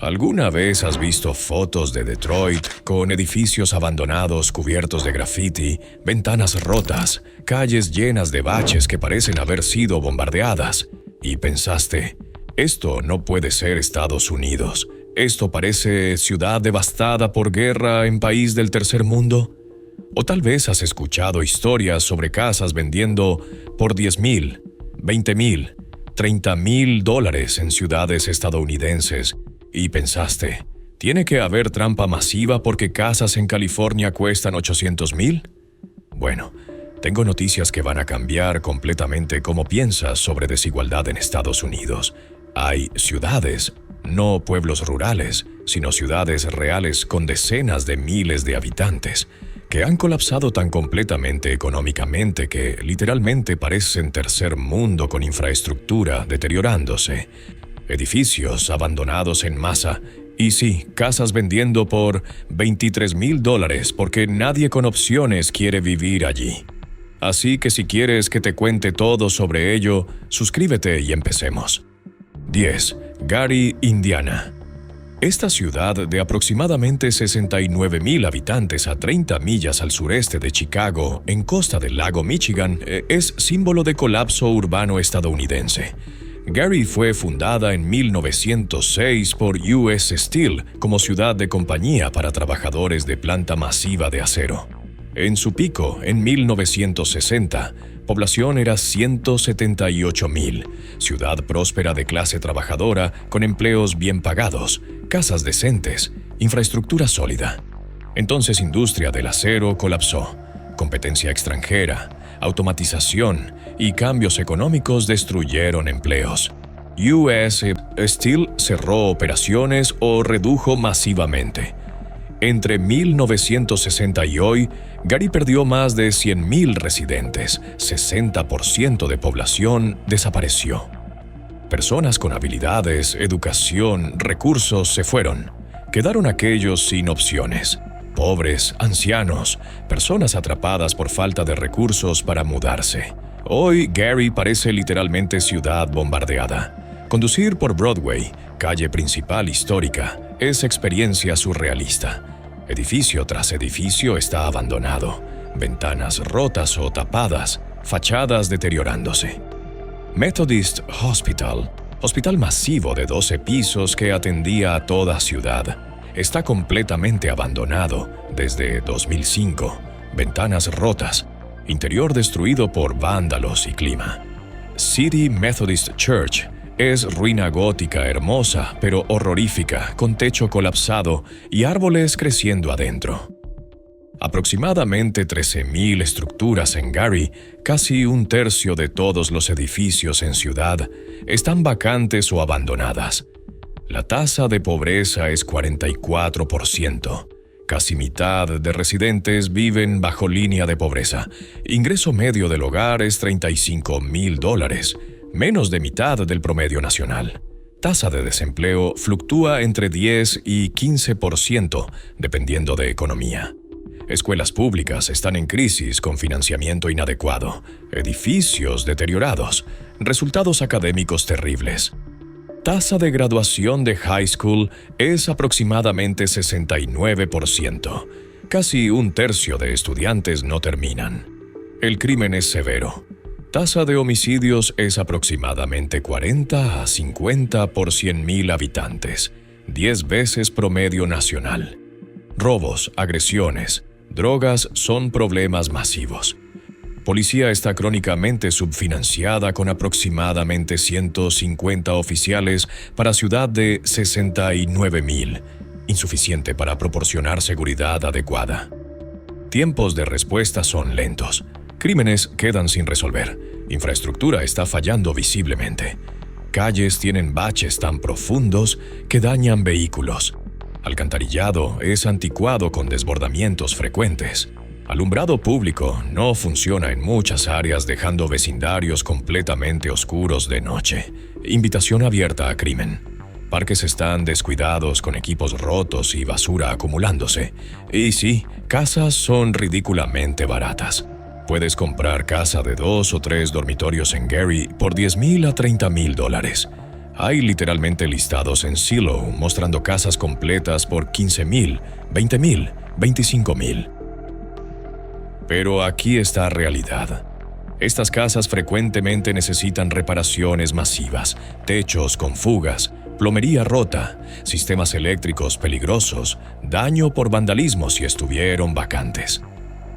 ¿Alguna vez has visto fotos de Detroit con edificios abandonados cubiertos de graffiti, ventanas rotas, calles llenas de baches que parecen haber sido bombardeadas? Y pensaste, esto no puede ser Estados Unidos. ¿Esto parece ciudad devastada por guerra en país del tercer mundo? O tal vez has escuchado historias sobre casas vendiendo por $10,000, $20,000, $30,000 en ciudades estadounidenses. Y pensaste, ¿tiene que haber trampa masiva porque casas en California cuestan $800,000? Bueno, tengo noticias que van a cambiar completamente cómo piensas sobre desigualdad en Estados Unidos. Hay ciudades, no pueblos rurales, sino ciudades reales con decenas de miles de habitantes, que han colapsado tan completamente económicamente que literalmente parecen tercer mundo con infraestructura deteriorándose. Edificios abandonados en masa, y sí, casas vendiendo por $23,000 porque nadie con opciones quiere vivir allí. Así que si quieres que te cuente todo sobre ello, suscríbete y empecemos. 10. Gary, Indiana. Esta ciudad de aproximadamente 69,000 habitantes a 30 millas al sureste de Chicago, en costa del lago Michigan, es símbolo de colapso urbano estadounidense. Gary fue fundada en 1906 por US Steel como ciudad de compañía para trabajadores de planta masiva de acero. En su pico, en 1960, población era 178,000, ciudad próspera de clase trabajadora con empleos bien pagados, casas decentes, infraestructura sólida. Entonces industria del acero colapsó, competencia extranjera, automatización y cambios económicos destruyeron empleos. US Steel cerró operaciones o redujo masivamente. Entre 1960 y hoy, Gary perdió más de 100,000 residentes, 60% de población desapareció. Personas con habilidades, educación, recursos se fueron. Quedaron aquellos sin opciones. Pobres, ancianos, personas atrapadas por falta de recursos para mudarse. Hoy, Gary parece literalmente ciudad bombardeada. Conducir por Broadway, calle principal histórica, es experiencia surrealista. Edificio tras edificio está abandonado, ventanas rotas o tapadas, fachadas deteriorándose. Methodist Hospital, hospital masivo de 12 pisos que atendía a toda ciudad, está completamente abandonado desde 2005, ventanas rotas, interior destruido por vándalos y clima. City Methodist Church es ruina gótica hermosa, pero horrorífica, con techo colapsado y árboles creciendo adentro. Aproximadamente 13,000 estructuras en Gary, casi un tercio de todos los edificios en ciudad, están vacantes o abandonadas. La tasa de pobreza es 44%. Casi mitad de residentes viven bajo línea de pobreza. Ingreso medio del hogar es $35,000, menos de mitad del promedio nacional. Tasa de desempleo fluctúa entre 10 y 15%, dependiendo de economía. Escuelas públicas están en crisis con financiamiento inadecuado, edificios deteriorados, resultados académicos terribles. Tasa de graduación de high school es aproximadamente 69%. Casi un tercio de estudiantes no terminan. El crimen es severo. Tasa de homicidios es aproximadamente 40 a 50 por 100,000 habitantes, 10 veces promedio nacional. Robos, agresiones, drogas son problemas masivos. Policía está crónicamente subfinanciada con aproximadamente 150 oficiales para ciudad de 69,000, insuficiente para proporcionar seguridad adecuada. Tiempos de respuesta son lentos. Crímenes quedan sin resolver. Infraestructura está fallando visiblemente. Calles tienen baches tan profundos que dañan vehículos. Alcantarillado es anticuado con desbordamientos frecuentes. Alumbrado público no funciona en muchas áreas, dejando vecindarios completamente oscuros de noche. Invitación abierta a crimen. Parques están descuidados con equipos rotos y basura acumulándose. Y sí, casas son ridículamente baratas. Puedes comprar casa de 2 o 3 dormitorios en Gary por $10,000 a $30,000. Hay literalmente listados en Zillow mostrando casas completas por $15,000, $20,000, $25,000. Pero aquí está la realidad. Estas casas frecuentemente necesitan reparaciones masivas, techos con fugas, plomería rota, sistemas eléctricos peligrosos, daño por vandalismo si estuvieron vacantes.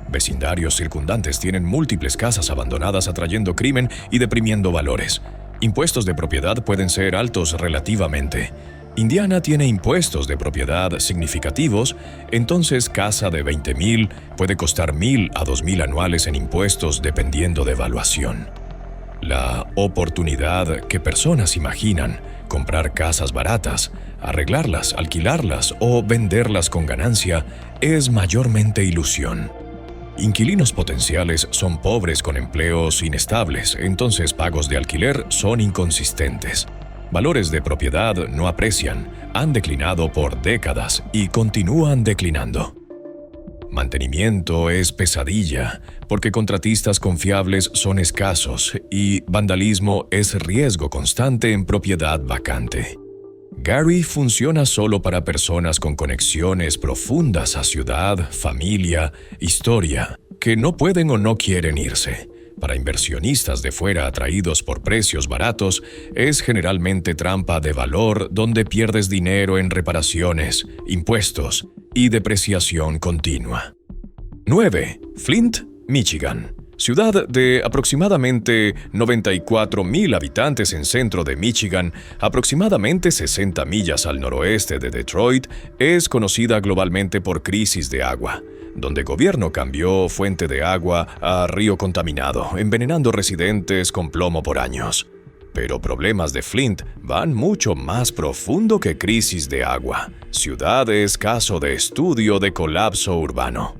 Vecindarios circundantes tienen múltiples casas abandonadas atrayendo crimen y deprimiendo valores. Impuestos de propiedad pueden ser altos relativamente. Indiana tiene impuestos de propiedad significativos, entonces casa de $20,000 puede costar $1,000 a $2,000 anuales en impuestos dependiendo de evaluación. La oportunidad que personas imaginan, comprar casas baratas, arreglarlas, alquilarlas o venderlas con ganancia, es mayormente ilusión. Inquilinos potenciales son pobres con empleos inestables, entonces pagos de alquiler son inconsistentes. Valores de propiedad no aprecian, han declinado por décadas y continúan declinando. Mantenimiento es pesadilla, porque contratistas confiables son escasos y vandalismo es riesgo constante en propiedad vacante. Gary funciona solo para personas con conexiones profundas a ciudad, familia, historia, que no pueden o no quieren irse. Para inversionistas de fuera atraídos por precios baratos, es generalmente trampa de valor donde pierdes dinero en reparaciones, impuestos y depreciación continua. 9. Flint, Michigan. Ciudad de aproximadamente 94,000 habitantes en centro de Michigan, aproximadamente 60 millas al noroeste de Detroit, es conocida globalmente por crisis de agua, donde el gobierno cambió fuente de agua a río contaminado, envenenando residentes con plomo por años. Pero problemas de Flint van mucho más profundo que crisis de agua. Ciudad es caso de estudio de colapso urbano.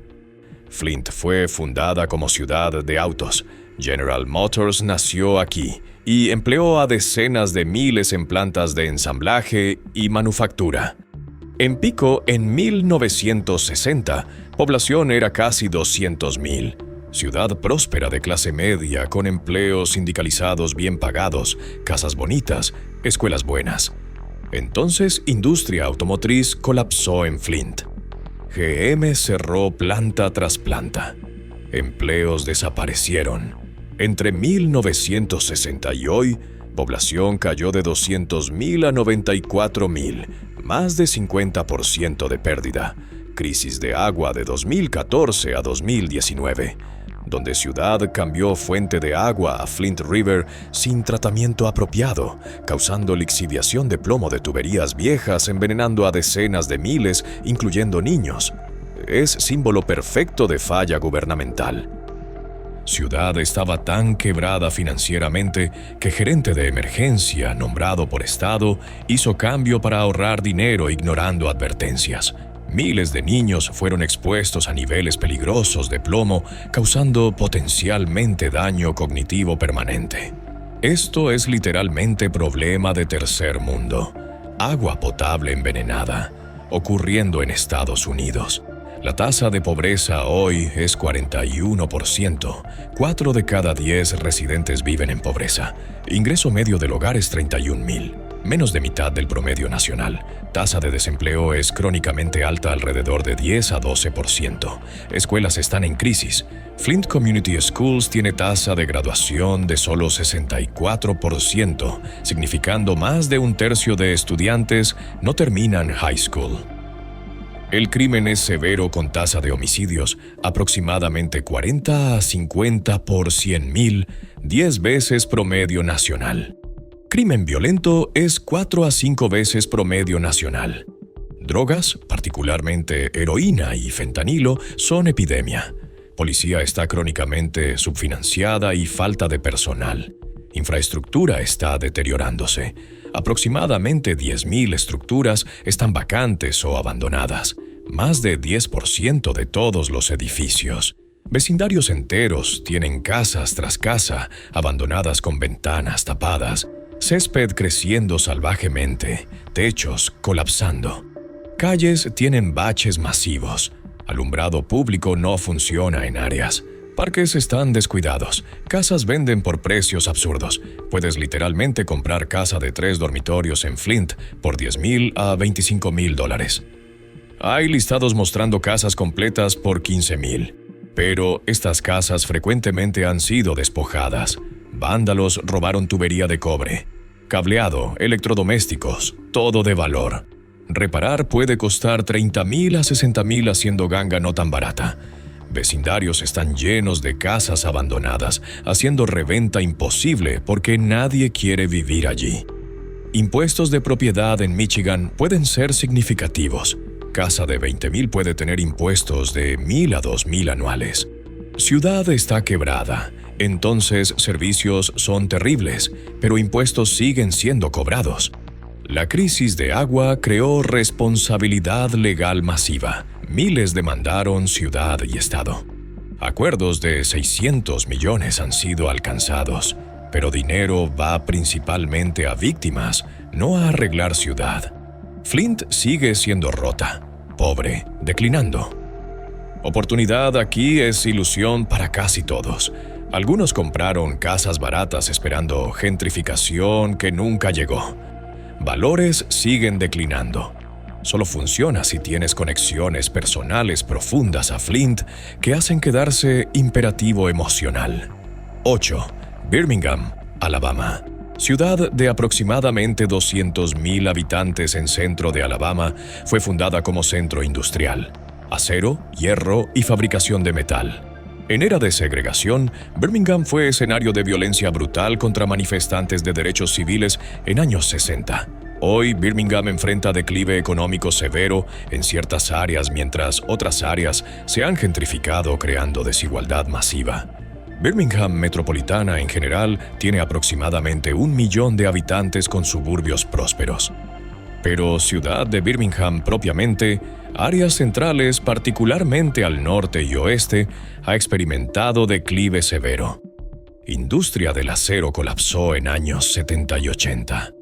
Flint fue fundada como ciudad de autos. General Motors nació aquí y empleó a decenas de miles en plantas de ensamblaje y manufactura. En pico, en 1960, población era casi 200,000. Ciudad próspera de clase media, con empleos sindicalizados bien pagados, casas bonitas, escuelas buenas. Entonces, industria automotriz colapsó en Flint. GM cerró planta tras planta. Empleos desaparecieron. Entre 1960 y hoy, población cayó de 200,000 a 94,000, más de 50% de pérdida. Crisis de agua de 2014 a 2019, donde ciudad cambió fuente de agua a Flint River sin tratamiento apropiado, causando lixiviación de plomo de tuberías viejas, envenenando a decenas de miles, incluyendo niños. Es símbolo perfecto de falla gubernamental. Ciudad estaba tan quebrada financieramente que gerente de emergencia, nombrado por estado, hizo cambio para ahorrar dinero ignorando advertencias. Miles de niños fueron expuestos a niveles peligrosos de plomo, causando potencialmente daño cognitivo permanente. Esto es literalmente problema de tercer mundo. Agua potable envenenada, ocurriendo en Estados Unidos. La tasa de pobreza hoy es 41%. 4 de cada 10 residentes viven en pobreza. Ingreso medio del hogar es 31,000. Menos de mitad del promedio nacional. Tasa de desempleo es crónicamente alta, alrededor de 10 a 12%. Escuelas están en crisis. Flint Community Schools tiene tasa de graduación de solo 64%, significando más de un tercio de estudiantes no terminan high school. El crimen es severo con tasa de homicidios, aproximadamente 40 a 50 por 100,000, 10 veces promedio nacional. Crimen violento es 4 a 5 veces promedio nacional. Drogas, particularmente heroína y fentanilo, son epidemia. Policía está crónicamente subfinanciada y falta de personal. Infraestructura está deteriorándose. Aproximadamente 10,000 estructuras están vacantes o abandonadas. Más de 10% de todos los edificios. Vecindarios enteros tienen casas tras casa, abandonadas con ventanas tapadas. Césped creciendo salvajemente, techos colapsando. Calles tienen baches masivos. Alumbrado público no funciona en áreas. Parques están descuidados, casas venden por precios absurdos. Puedes literalmente comprar casa de 3 dormitorios en Flint por $10,000 a $25,000. Hay listados mostrando casas completas por $15,000. Pero estas casas frecuentemente han sido despojadas. Vándalos robaron tubería de cobre, cableado, electrodomésticos, todo de valor. Reparar puede costar $30,000 a $60,000 haciendo ganga no tan barata. Vecindarios están llenos de casas abandonadas, haciendo reventa imposible porque nadie quiere vivir allí. Impuestos de propiedad en Michigan pueden ser significativos. Casa de $20,000 puede tener impuestos de $1,000 a $2,000 anuales. Ciudad está quebrada, entonces servicios son terribles, pero impuestos siguen siendo cobrados. La crisis de agua creó responsabilidad legal masiva. Miles demandaron ciudad y estado. Acuerdos de 600 millones han sido alcanzados, pero dinero va principalmente a víctimas, no a arreglar ciudad. Flint sigue siendo rota, pobre, declinando. Oportunidad aquí es ilusión para casi todos. Algunos compraron casas baratas esperando gentrificación que nunca llegó. Valores siguen declinando. Solo funciona si tienes conexiones personales profundas a Flint que hacen quedarse imperativo emocional. 8. Birmingham, Alabama. Ciudad de aproximadamente 200,000 habitantes en centro de Alabama, fue fundada como centro industrial. Acero, hierro y fabricación de metal. En era de segregación, Birmingham fue escenario de violencia brutal contra manifestantes de derechos civiles en años 60. Hoy, Birmingham enfrenta declive económico severo en ciertas áreas, mientras otras áreas se han gentrificado creando desigualdad masiva. Birmingham metropolitana en general tiene aproximadamente 1 millón de habitantes con suburbios prósperos. Pero ciudad de Birmingham propiamente, áreas centrales, particularmente al norte y oeste, ha experimentado declive severo. Industria del acero colapsó en años 70 y 80.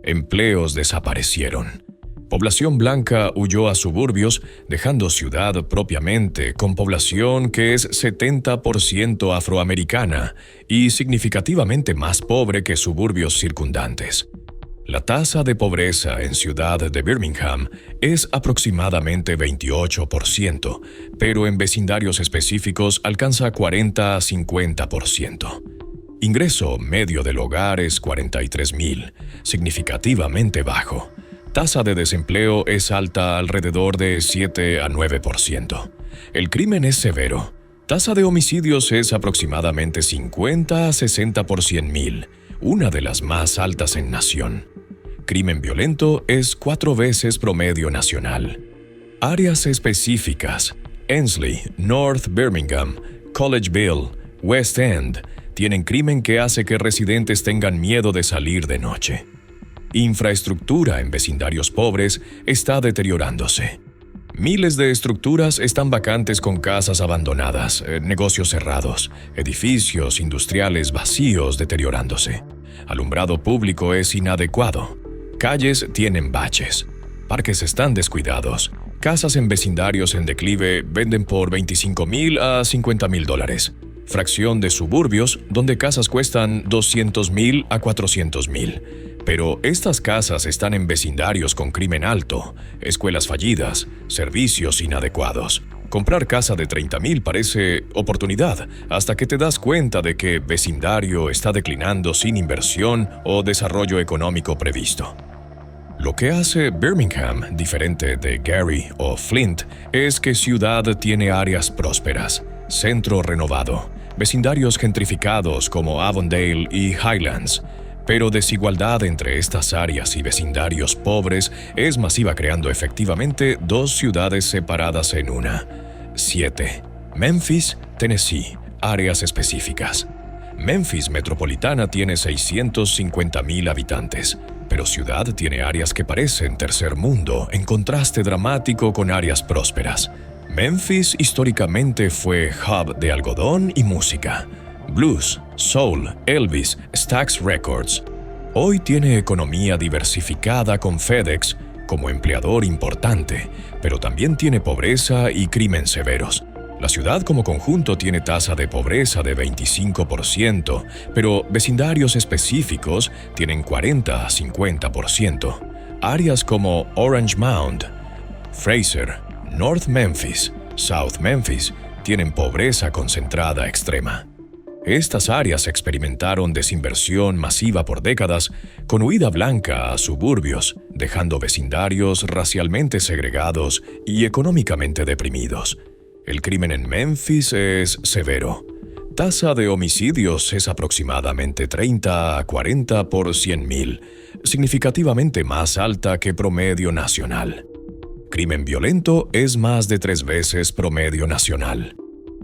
Empleos desaparecieron. Población blanca huyó a suburbios, dejando ciudad propiamente con población que es 70% afroamericana y significativamente más pobre que suburbios circundantes. La tasa de pobreza en ciudad de Birmingham es aproximadamente 28%, pero en vecindarios específicos alcanza 40 a 50%. Ingreso medio del hogar es $43,000, significativamente bajo. Tasa de desempleo es alta alrededor de 7 a 9%. El crimen es severo. Tasa de homicidios es aproximadamente 50 a 60 por 100,000, una de las más altas en nación. Crimen violento es 4 veces promedio nacional. Áreas específicas: Ensley, North Birmingham, Collegeville, West End, tienen crimen que hace que residentes tengan miedo de salir de noche. Infraestructura en vecindarios pobres está deteriorándose. Miles de estructuras están vacantes con casas abandonadas, negocios cerrados, edificios industriales vacíos deteriorándose. Alumbrado público es inadecuado. Calles tienen baches. Parques están descuidados. Casas en vecindarios en declive venden por $25,000 a $50,000. Fracción de suburbios donde casas cuestan $200,000 a $400,000. Pero estas casas están en vecindarios con crimen alto, escuelas fallidas, servicios inadecuados. Comprar casa de $30,000 parece oportunidad hasta que te das cuenta de que vecindario está declinando sin inversión o desarrollo económico previsto. Lo que hace Birmingham diferente de Gary o Flint es que ciudad tiene áreas prósperas, centro renovado, vecindarios gentrificados como Avondale y Highlands, pero desigualdad entre estas áreas y vecindarios pobres es masiva, creando efectivamente 2 ciudades separadas en una. 7. Memphis, Tennessee, áreas específicas. Memphis metropolitana tiene 650,000 habitantes, pero ciudad tiene áreas que parecen tercer mundo, en contraste dramático con áreas prósperas. Memphis históricamente fue hub de algodón y música. Blues, soul, Elvis, Stax Records. Hoy tiene economía diversificada con FedEx como empleador importante, pero también tiene pobreza y crimen severos. La ciudad como conjunto tiene tasa de pobreza de 25%, pero vecindarios específicos tienen 40 a 50%. Áreas como Orange Mound, Fraser, North Memphis, South Memphis tienen pobreza concentrada extrema. Estas áreas experimentaron desinversión masiva por décadas, con huida blanca a suburbios, dejando vecindarios racialmente segregados y económicamente deprimidos. El crimen en Memphis es severo. Tasa de homicidios es aproximadamente 30 a 40 por 100,000, significativamente más alta que promedio nacional. Crimen violento es más de 3 veces promedio nacional.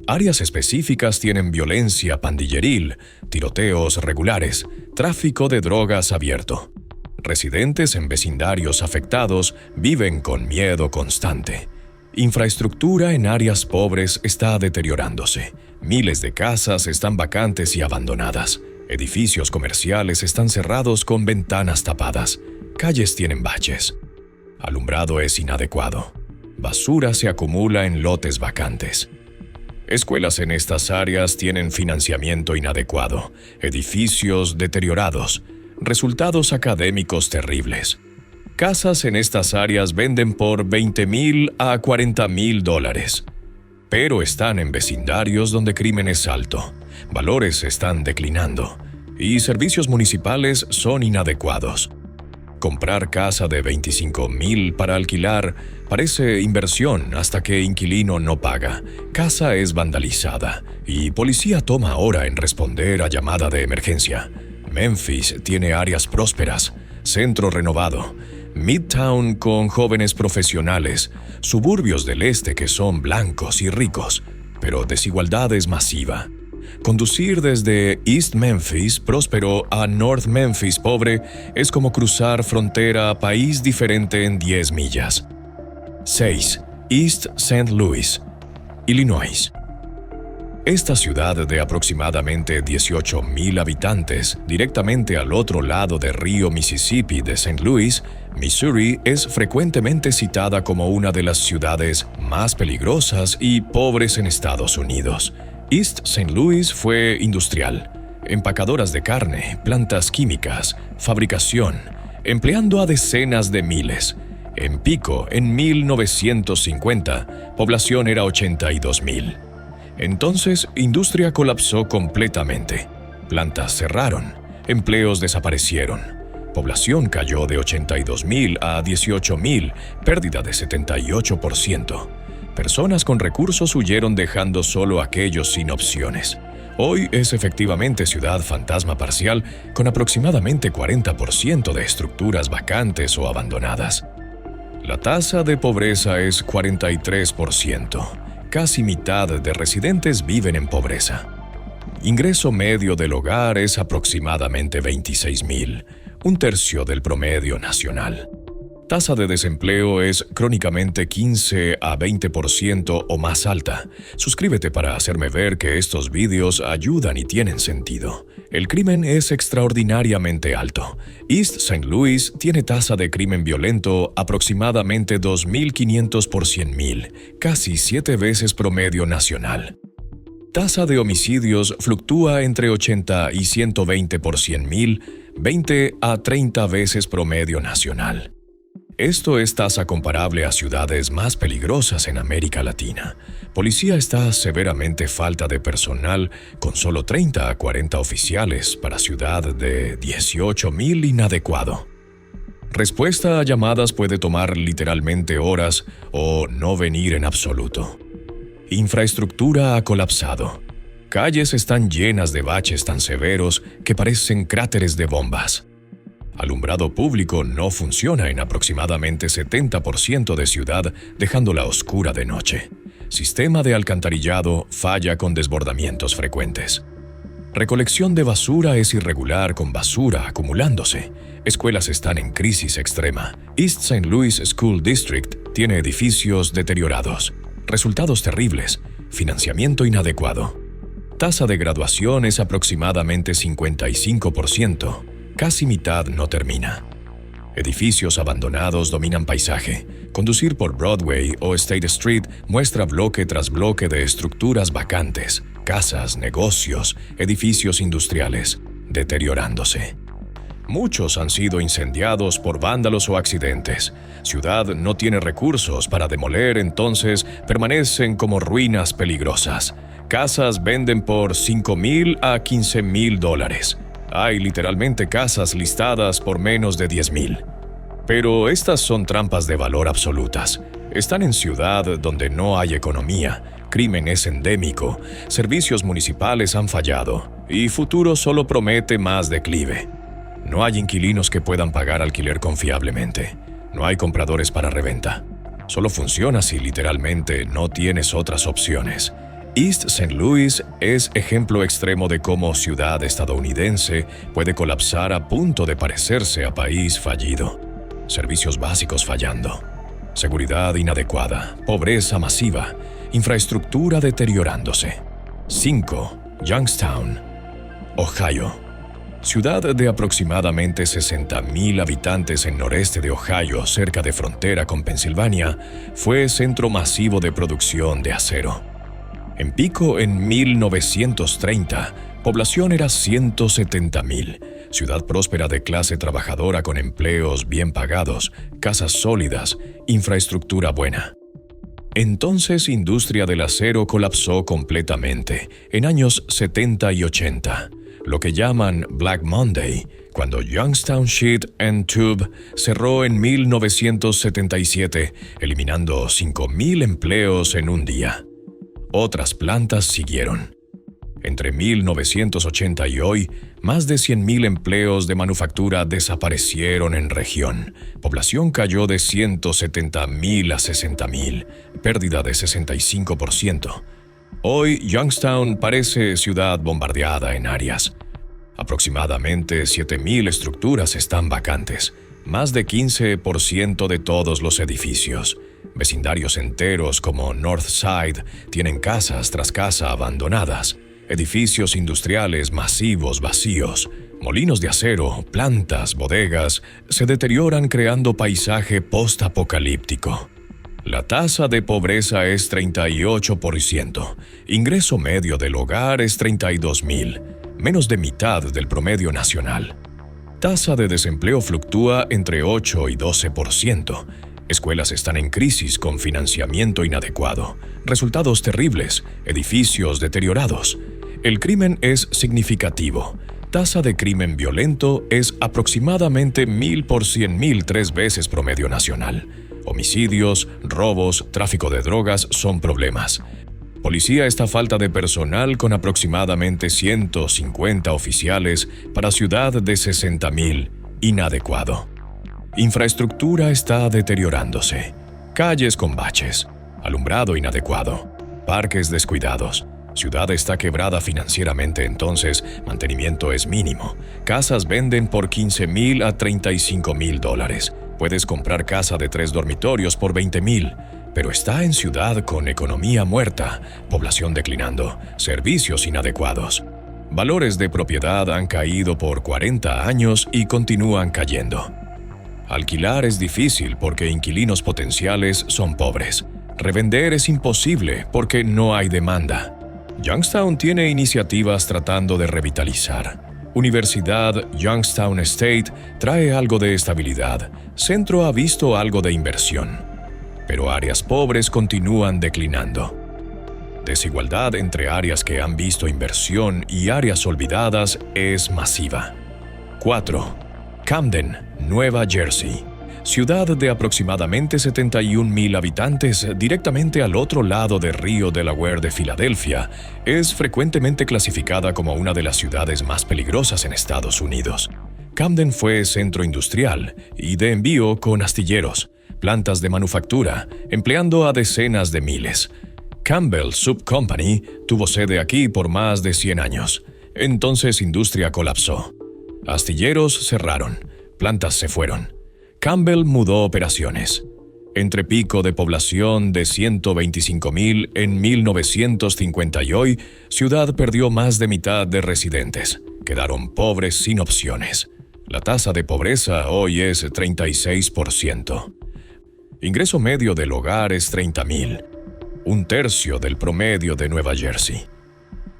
Áreas específicas tienen violencia pandilleril, tiroteos regulares, tráfico de drogas abierto. Residentes en vecindarios afectados viven con miedo constante. Infraestructura en áreas pobres está deteriorándose. Miles de casas están vacantes y abandonadas. Edificios comerciales están cerrados con ventanas tapadas. Calles tienen baches. Alumbrado es inadecuado. Basura se acumula en lotes vacantes. Escuelas en estas áreas tienen financiamiento inadecuado, edificios deteriorados, resultados académicos terribles. Casas en estas áreas venden por $20,000 a $40,000, pero están en vecindarios donde crimen es alto, valores están declinando y servicios municipales son inadecuados. Comprar casa de $25,000 para alquilar parece inversión hasta que inquilino no paga, casa es vandalizada y policía toma hora en responder a llamada de emergencia. Memphis tiene áreas prósperas, centro renovado, Midtown con jóvenes profesionales, suburbios del este que son blancos y ricos, pero desigualdad es masiva. Conducir desde East Memphis próspero a North Memphis pobre es como cruzar frontera a país diferente en 10 millas. 6. East St. Louis, Illinois. Esta ciudad de aproximadamente 18,000 habitantes, directamente al otro lado del río Mississippi de St. Louis, Missouri, es frecuentemente citada como una de las ciudades más peligrosas y pobres en Estados Unidos. East St. Louis fue industrial, empacadoras de carne, plantas químicas, fabricación, empleando a decenas de miles. En pico, en 1950, población era 82,000. Entonces, industria colapsó completamente. Plantas cerraron, empleos desaparecieron. Población cayó de 82,000 a 18,000, pérdida de 78%. Personas con recursos huyeron dejando solo a aquellos sin opciones. Hoy es efectivamente ciudad fantasma parcial con aproximadamente 40% de estructuras vacantes o abandonadas. La tasa de pobreza es 43%. Casi mitad de residentes viven en pobreza. Ingreso medio del hogar es aproximadamente 26,000, un tercio del promedio nacional. Tasa de desempleo es crónicamente 15 a 20% o más alta. Suscríbete para hacerme ver que estos vídeos ayudan y tienen sentido. El crimen es extraordinariamente alto. East St. Louis tiene tasa de crimen violento aproximadamente 2,500 por 100,000, casi 7 veces promedio nacional. Tasa de homicidios fluctúa entre 80 y 120 por 100,000, 20 a 30 veces promedio nacional. Esto es tasa comparable a ciudades más peligrosas en América Latina. Policía está severamente falta de personal, con solo 30 a 40 oficiales para ciudad de 18,000 inadecuado. Respuesta a llamadas puede tomar literalmente horas o no venir en absoluto. Infraestructura ha colapsado. Calles están llenas de baches tan severos que parecen cráteres de bombas. Alumbrado público no funciona en aproximadamente 70% de ciudad, dejándola oscura de noche. Sistema de alcantarillado falla con desbordamientos frecuentes. Recolección de basura es irregular con basura acumulándose. Escuelas están en crisis extrema. East St. Louis School District tiene edificios deteriorados. Resultados terribles. Financiamiento inadecuado. Tasa de graduación es aproximadamente 55%. Casi mitad no termina. Edificios abandonados dominan paisaje. Conducir por Broadway o State Street muestra bloque tras bloque de estructuras vacantes, casas, negocios, edificios industriales, deteriorándose. Muchos han sido incendiados por vándalos o accidentes. Ciudad no tiene recursos para demoler, entonces permanecen como ruinas peligrosas. Casas venden por $5,000 a $15,000. Hay literalmente casas listadas por menos de $10,000. Pero estas son trampas de valor absolutas. Están en ciudad donde no hay economía, crimen es endémico, servicios municipales han fallado y futuro solo promete más declive. No hay inquilinos que puedan pagar alquiler confiablemente. No hay compradores para reventa. Solo funciona si literalmente no tienes otras opciones. East St. Louis es ejemplo extremo de cómo ciudad estadounidense puede colapsar a punto de parecerse a país fallido. Servicios básicos fallando. Seguridad inadecuada. Pobreza masiva. Infraestructura deteriorándose. 5. Youngstown, Ohio. Ciudad de aproximadamente 60,000 habitantes en noreste de Ohio, cerca de frontera con Pensilvania, fue centro masivo de producción de acero. En pico en 1930, población era 170,000. Ciudad próspera de clase trabajadora con empleos bien pagados, casas sólidas, infraestructura buena. Entonces, industria del acero colapsó completamente en años 70 y 80. Lo que llaman Black Monday, cuando Youngstown Sheet and Tube cerró en 1977, eliminando 5,000 empleos en un día. Otras plantas siguieron. Entre 1980 y hoy, más de 100,000 empleos de manufactura desaparecieron en región. Población cayó de 170,000 a 60,000, pérdida de 65%. Hoy, Youngstown parece ciudad bombardeada en áreas. Aproximadamente 7,000 estructuras están vacantes, más de 15% de todos los edificios. Vecindarios enteros como Northside tienen casas tras casa abandonadas, edificios industriales masivos vacíos, molinos de acero, plantas, bodegas, se deterioran creando paisaje post-apocalíptico. La tasa de pobreza es 38%. Ingreso medio del hogar es 32,000, menos de mitad del promedio nacional. Tasa de desempleo fluctúa entre 8 y 12%. Escuelas están en crisis con financiamiento inadecuado. Resultados terribles, edificios deteriorados. El crimen es significativo. Tasa de crimen violento es aproximadamente 1,000 por 100,000, 3 veces promedio nacional. Homicidios, robos, tráfico de drogas son problemas. Policía está a falta de personal con aproximadamente 150 oficiales para ciudad de 60,000, inadecuado. Infraestructura está deteriorándose. Calles con baches, alumbrado inadecuado, parques descuidados. Ciudad está quebrada financieramente, entonces mantenimiento es mínimo. Casas venden por $15,000 a $35,000. Puedes comprar casa de 3 dormitorios por $20,000, pero está en ciudad con economía muerta, población declinando, servicios inadecuados. Valores de propiedad han caído por 40 años y continúan cayendo. Alquilar es difícil porque inquilinos potenciales son pobres. Revender es imposible porque no hay demanda. Youngstown tiene iniciativas tratando de revitalizar. Universidad Youngstown State trae algo de estabilidad. Centro ha visto algo de inversión. Pero áreas pobres continúan declinando. Desigualdad entre áreas que han visto inversión y áreas olvidadas es masiva. 4. Camden, Nueva Jersey. Ciudad de aproximadamente 71,000 habitantes directamente al otro lado del río Delaware de Filadelfia, es frecuentemente clasificada como una de las ciudades más peligrosas en Estados Unidos. Camden fue centro industrial y de envío con astilleros, plantas de manufactura, empleando a decenas de miles. Campbell Soup Company tuvo sede aquí por más de 100 años. Entonces industria colapsó. Astilleros cerraron, plantas se fueron. Campbell mudó operaciones. Entre pico de población de 125,000 en 1950 y hoy, ciudad perdió más de mitad de residentes. Quedaron pobres sin opciones. La tasa de pobreza hoy es 36%. Ingreso medio del hogar es $30,000, un tercio del promedio de Nueva Jersey.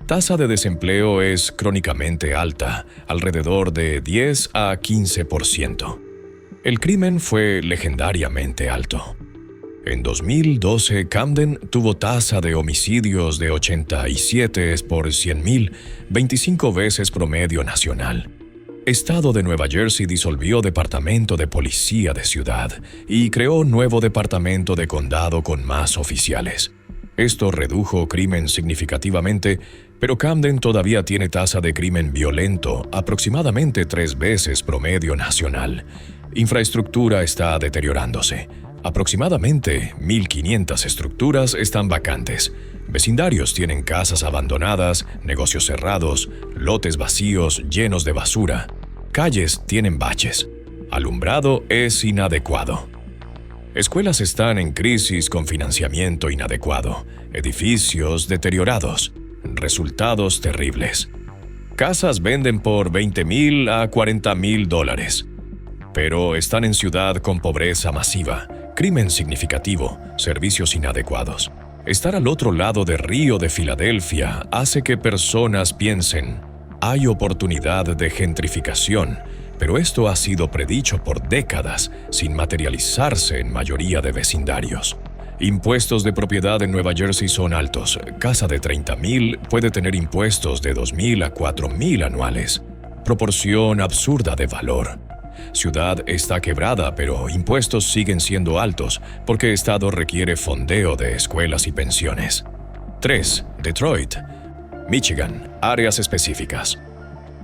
Tasa de desempleo es crónicamente alta, alrededor de 10 a 15%. El crimen fue legendariamente alto. En 2012, Camden tuvo tasa de homicidios de 87 por 100,000, 25 veces promedio nacional. Estado de Nueva Jersey disolvió Departamento de Policía de Ciudad y creó nuevo Departamento de Condado con más oficiales. Esto redujo crimen significativamente, pero Camden todavía tiene tasa de crimen violento aproximadamente 3 veces promedio nacional. Infraestructura está deteriorándose. Aproximadamente 1,500 estructuras están vacantes. Vecindarios tienen casas abandonadas, negocios cerrados, lotes vacíos llenos de basura. Calles tienen baches. Alumbrado es inadecuado. Escuelas están en crisis con financiamiento inadecuado. Edificios deteriorados. Resultados terribles. Casas venden por $20,000 a $40,000, pero están en ciudad con pobreza masiva, crimen significativo, servicios inadecuados. Estar al otro lado del río de Filadelfia hace que personas piensen, hay oportunidad de gentrificación, pero esto ha sido predicho por décadas sin materializarse en mayoría de vecindarios. Impuestos de propiedad en Nueva Jersey son altos. Casa de $30,000 puede tener impuestos de $2,000 a $4,000 anuales. Proporción absurda de valor. Ciudad está quebrada, pero impuestos siguen siendo altos porque Estado requiere fondeo de escuelas y pensiones. 3. Detroit, Michigan. Áreas específicas.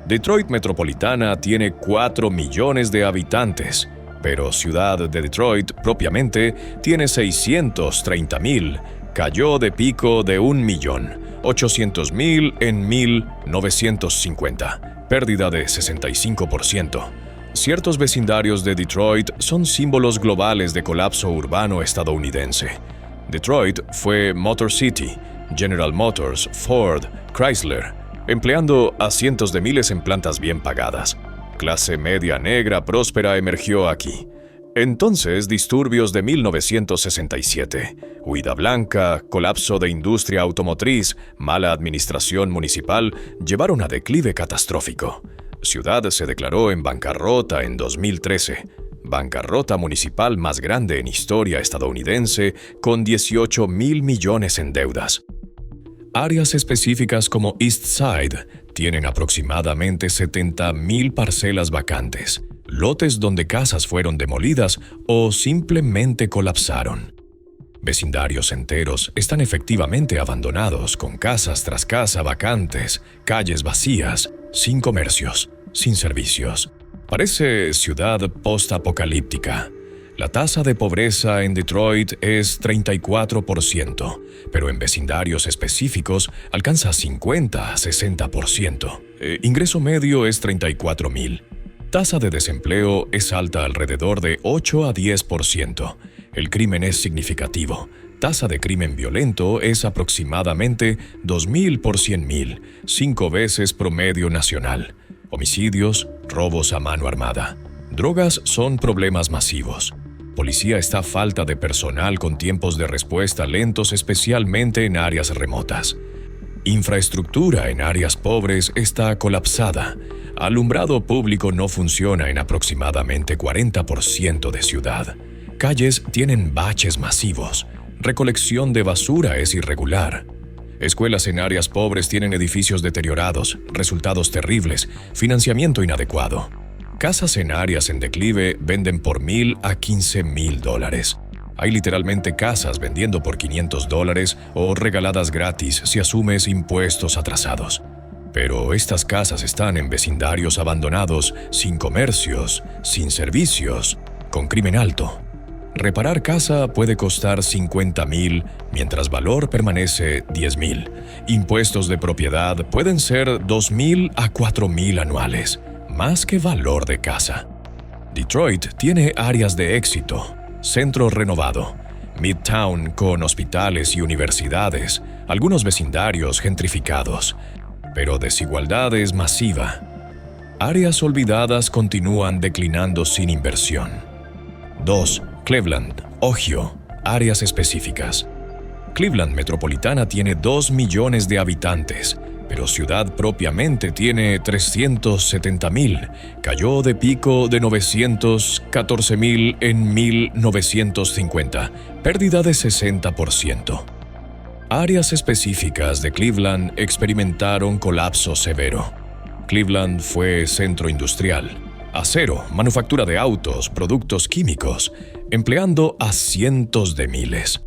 Detroit metropolitana tiene 4 millones de habitantes, pero Ciudad de Detroit propiamente tiene 630,000. Cayó de pico de 1,800,000 en 1950, pérdida de 65%. Ciertos vecindarios de Detroit son símbolos globales de colapso urbano estadounidense. Detroit fue Motor City, General Motors, Ford, Chrysler, empleando a cientos de miles en plantas bien pagadas. Clase media negra próspera emergió aquí. Entonces, disturbios de 1967, huida blanca, colapso de industria automotriz, mala administración municipal llevaron a declive catastrófico. Ciudad se declaró en bancarrota en 2013, bancarrota municipal más grande en historia estadounidense, con 18,000 millones en deudas. Áreas específicas como East Side tienen aproximadamente 70,000 parcelas vacantes, lotes donde casas fueron demolidas o simplemente colapsaron. Vecindarios enteros están efectivamente abandonados, con casas tras casa vacantes, calles vacías, sin comercios, sin servicios. Parece ciudad post-apocalíptica. La tasa de pobreza en Detroit es 34%, pero en vecindarios específicos alcanza 50 a 60%. Ingreso medio es 34,000. Tasa de desempleo es alta alrededor de 8 a 10%. El crimen es significativo. Tasa de crimen violento es aproximadamente 2,000 por 100,000, 5 veces promedio nacional. Homicidios, robos a mano armada. Drogas son problemas masivos. Policía está a falta de personal con tiempos de respuesta lentos, especialmente en áreas remotas. Infraestructura en áreas pobres está colapsada. Alumbrado público no funciona en aproximadamente 40% de ciudad. Calles tienen baches masivos. Recolección de basura es irregular. Escuelas en áreas pobres tienen edificios deteriorados, resultados terribles, financiamiento inadecuado. Casas en áreas en declive venden por $1,000 a $15,000. Hay literalmente casas vendiendo por $500 o regaladas gratis si asumes impuestos atrasados. Pero estas casas están en vecindarios abandonados, sin comercios, sin servicios, con crimen alto. Reparar casa puede costar $50,000, mientras valor permanece $10,000. Impuestos de propiedad pueden ser $2,000 a $4,000 anuales, más que valor de casa. Detroit tiene áreas de éxito, centro renovado, Midtown con hospitales y universidades, algunos vecindarios gentrificados, pero desigualdad es masiva. Áreas olvidadas continúan declinando sin inversión. 2. Cleveland, Ohio, áreas específicas. Cleveland Metropolitana tiene 2 millones de habitantes, pero ciudad propiamente tiene 370,000. Cayó de pico de 914,000 en 1950, pérdida de 60%. Áreas específicas de Cleveland experimentaron colapso severo. Cleveland fue centro industrial, acero, manufactura de autos, productos químicos, empleando a cientos de miles.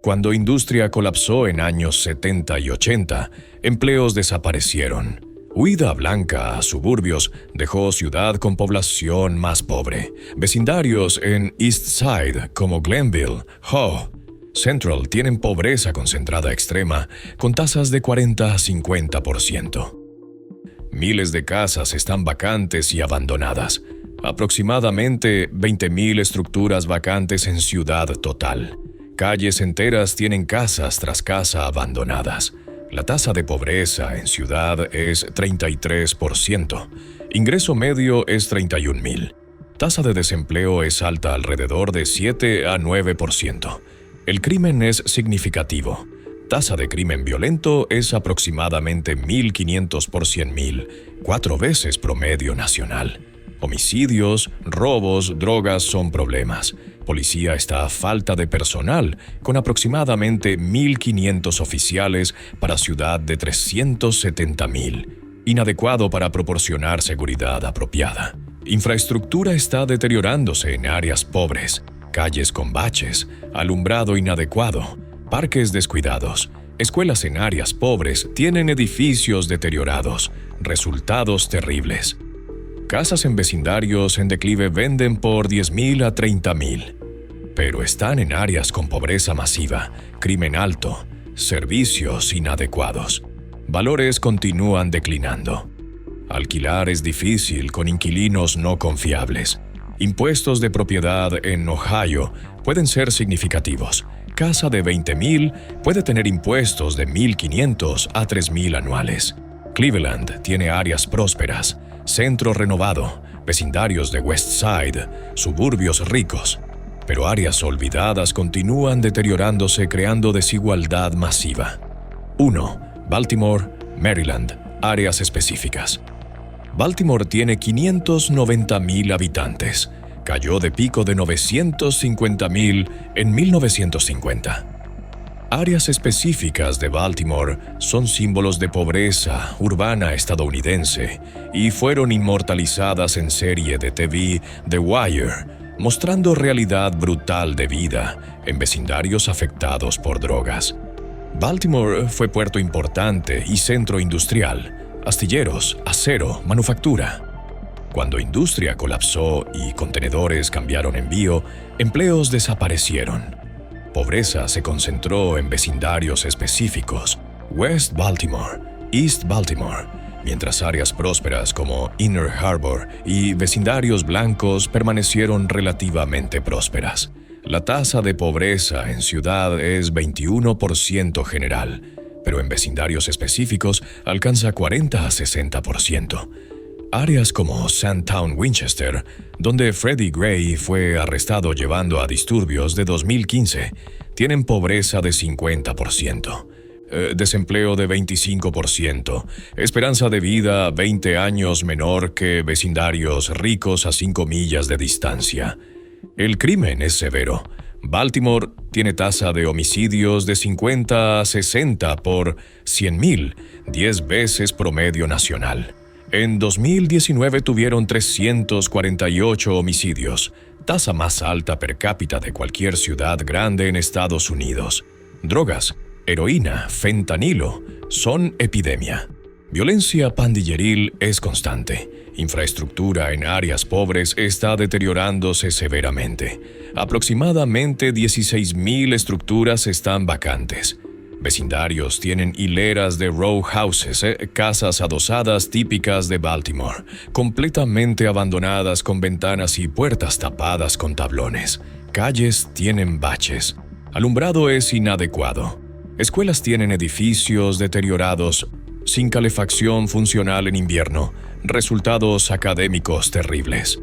Cuando industria colapsó en años 70 y 80, empleos desaparecieron. Huida blanca a suburbios dejó ciudad con población más pobre. Vecindarios en East Side como Glenville, Howe, Central tienen pobreza concentrada extrema con tasas de 40 a 50%. Miles de casas están vacantes y abandonadas. Aproximadamente 20,000 estructuras vacantes en ciudad total. Calles enteras tienen casas tras casa abandonadas. La tasa de pobreza en ciudad es 33%. Ingreso medio es 31,000. Tasa de desempleo es alta alrededor de 7 a 9%. El crimen es significativo. Tasa de crimen violento es aproximadamente 1,500 por 100,000, 4 veces promedio nacional. Homicidios, robos, drogas son problemas. Policía está a falta de personal, con aproximadamente 1,500 oficiales para ciudad de 370,000. Inadecuado para proporcionar seguridad apropiada. Infraestructura está deteriorándose en áreas pobres. Calles con baches, alumbrado inadecuado, parques descuidados. Escuelas en áreas pobres tienen edificios deteriorados. Resultados terribles. Casas en vecindarios en declive venden por 10,000 a 30,000, pero están en áreas con pobreza masiva, crimen alto, servicios inadecuados. Valores continúan declinando. Alquilar es difícil con inquilinos no confiables. Impuestos de propiedad en Ohio pueden ser significativos. Casa de 20,000 puede tener impuestos de 1,500 a 3,000 anuales. Cleveland tiene áreas prósperas, centro renovado, vecindarios de West Side, suburbios ricos, pero áreas olvidadas continúan deteriorándose creando desigualdad masiva. 1. Baltimore, Maryland, áreas específicas. Baltimore tiene 590,000 habitantes. Cayó de pico de 950,000 en 1950. Áreas específicas de Baltimore son símbolos de pobreza urbana estadounidense y fueron inmortalizadas en serie de TV The Wire, mostrando realidad brutal de vida en vecindarios afectados por drogas. Baltimore fue puerto importante y centro industrial, astilleros, acero, manufactura. Cuando industria colapsó y contenedores cambiaron envío, empleos desaparecieron. Pobreza se concentró en vecindarios específicos, West Baltimore, East Baltimore, mientras áreas prósperas como Inner Harbor y vecindarios blancos permanecieron relativamente prósperas. La tasa de pobreza en ciudad es 21% general, pero en vecindarios específicos alcanza 40 a 60%. Áreas como Sandtown, Winchester, donde Freddie Gray fue arrestado llevando a disturbios de 2015, tienen pobreza de 50%, desempleo de 25%, esperanza de vida 20 años menor que vecindarios ricos a 5 millas de distancia. El crimen es severo. Baltimore tiene tasa de homicidios de 50 a 60 por 100,000, 10 veces promedio nacional. En 2019 tuvieron 348 homicidios, tasa más alta per cápita de cualquier ciudad grande en Estados Unidos. Drogas, heroína, fentanilo, son epidemia. Violencia pandilleril es constante. Infraestructura en áreas pobres está deteriorándose severamente. Aproximadamente 16,000 estructuras están vacantes. Vecindarios tienen hileras de row houses, casas adosadas típicas de Baltimore, completamente abandonadas con ventanas y puertas tapadas con tablones. Calles tienen baches. Alumbrado es inadecuado. Escuelas tienen edificios deteriorados, sin calefacción funcional en invierno. Resultados académicos terribles.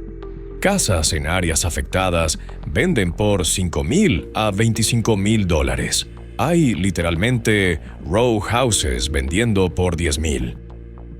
Casas en áreas afectadas venden por $5,000 a $25,000. Hay literalmente row houses vendiendo por $10,000.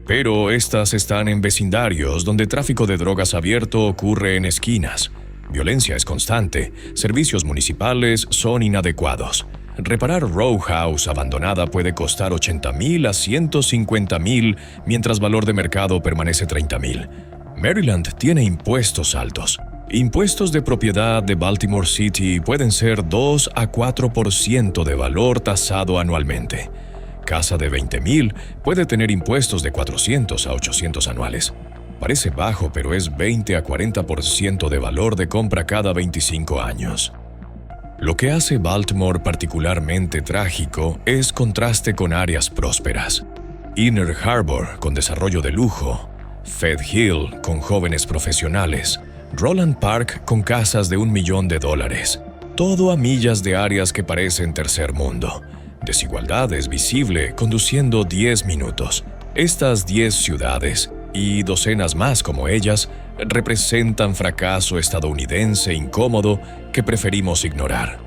Pero estas están en vecindarios donde tráfico de drogas abierto ocurre en esquinas. Violencia es constante, servicios municipales son inadecuados. Reparar row house abandonada puede costar $80,000 a $150,000, mientras valor de mercado permanece $30,000. Maryland tiene impuestos altos. Impuestos de propiedad de Baltimore City pueden ser 2 a 4% de valor tasado anualmente. Casa de $20,000 puede tener impuestos de $400 a $800 anuales. Parece bajo, pero es 20 a 40% de valor de compra cada 25 años. Lo que hace Baltimore particularmente trágico es contraste con áreas prósperas. Inner Harbor, con desarrollo de lujo; Fed Hill, con jóvenes profesionales; Roland Park, con casas de $1 millón. Todo a millas de áreas que parecen tercer mundo. Desigualdad es visible conduciendo 10 minutos. Estas 10 ciudades, y docenas más como ellas, representan fracaso estadounidense incómodo que preferimos ignorar.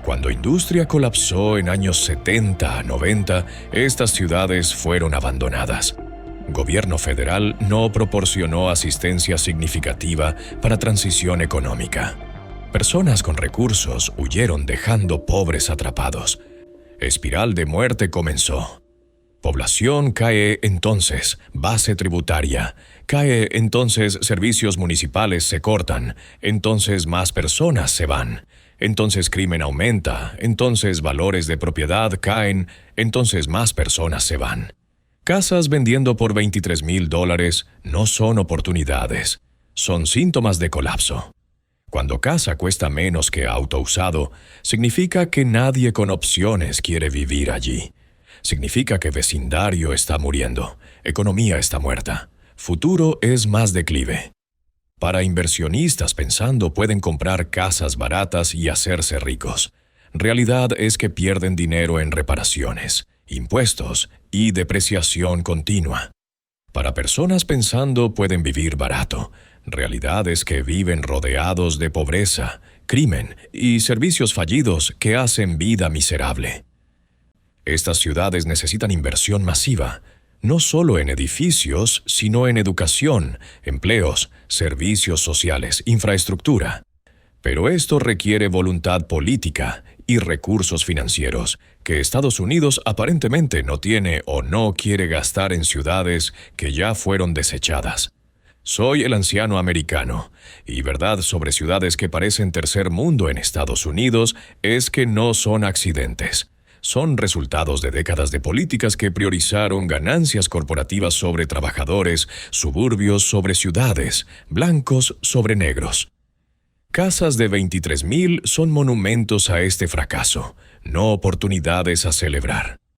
Cuando industria colapsó en años 70 a 90, estas ciudades fueron abandonadas. Gobierno federal no proporcionó asistencia significativa para transición económica. Personas con recursos huyeron dejando pobres atrapados. Espiral de muerte comenzó. Población cae entonces, base tributaria. Cae entonces, servicios municipales se cortan. Entonces más personas se van. Entonces crimen aumenta. Entonces valores de propiedad caen. Entonces más personas se van. Casas vendiendo por $23,000 no son oportunidades. Son síntomas de colapso. Cuando casa cuesta menos que auto usado, significa que nadie con opciones quiere vivir allí. Significa que vecindario está muriendo, economía está muerta, futuro es más declive. Para inversionistas pensando pueden comprar casas baratas y hacerse ricos. Realidad es que pierden dinero en reparaciones, impuestos y depreciación continua. Para personas pensando pueden vivir barato. Realidad es que viven rodeados de pobreza, crimen y servicios fallidos que hacen vida miserable. Estas ciudades necesitan inversión masiva, no solo en edificios, sino en educación, empleos, servicios sociales, infraestructura. Pero esto requiere voluntad política y recursos financieros, que Estados Unidos aparentemente no tiene o no quiere gastar en ciudades que ya fueron desechadas. Soy el anciano americano, y verdad sobre ciudades que parecen tercer mundo en Estados Unidos es que no son accidentes. Son resultados de décadas de políticas que priorizaron ganancias corporativas sobre trabajadores, suburbios sobre ciudades, blancos sobre negros. Casas de $23,000 son monumentos a este fracaso, no oportunidades a celebrar.